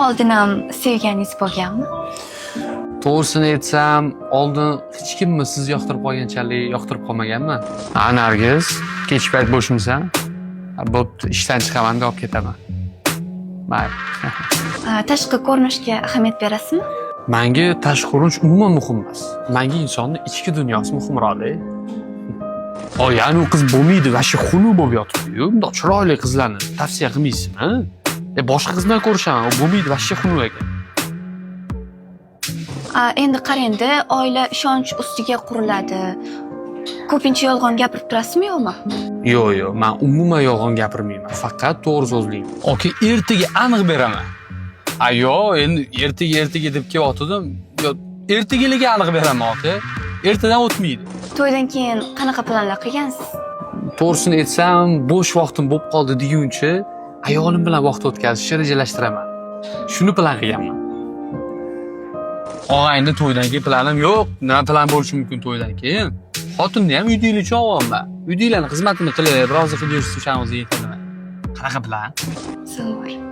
Oldin ham sevganingiz bo'lganmi? To'g'risini aytsam, oldin hech kimni sizni yoqtirib qolganchalik yoqtirib qolmaganman. Nargiz, kech payt bo'shmisan? Bo'pti, ishdan chiqaman olib ketaman. Mayli. Tashqi ko'rinishga ahamiyat berasizmi? Menga tashqi ko'rinish umuman muhim emas. Menga insonning ichki dunyosi muhimroq-da. Ya'ni u qiz bo'lmaydi, vashi xunuk bo'lib yotibdi-yu. Bundoq chiroyli qizlarni tavsiya qilmaysizmi? Boshqa qiz bilan ko'rishaman, u bo'lmaydi, vashi xunuk ekan. Endi qarang-da, oila ishonch ustiga quriladi. Ko'pincha yolg'on gapirib turasizmi yo'qmi? Yo'q, men umuman yolg'on gapirmayman. Faqat to'g'ri so'zlayman. Oke, ertaga aniq beraman. Yo'q, endi ertaga deb kelyotdim. Ertagaliga aniq beraman, aka. Ertadan o'tmaydi. To'ydan keyin qanaqa planlar qilgansiz? To'g'risini aytsam, bo'sh vaqtim bo'lib qoldi deguncha, ayolim bilan vaqt o'tkazishni rejalashtiraman. Shuni plan qilganman. Og'ayni to'ydan keyin planim yo'q. Nima plan bo'lishi mumkin to'ydan keyin? Xotinni ham uydaylikcha olaman. Uydaylarning xizmatini qilib, biroz qilib yurishsa o'shan o'zi yetadimi? Qanaqa plan? Zo'r.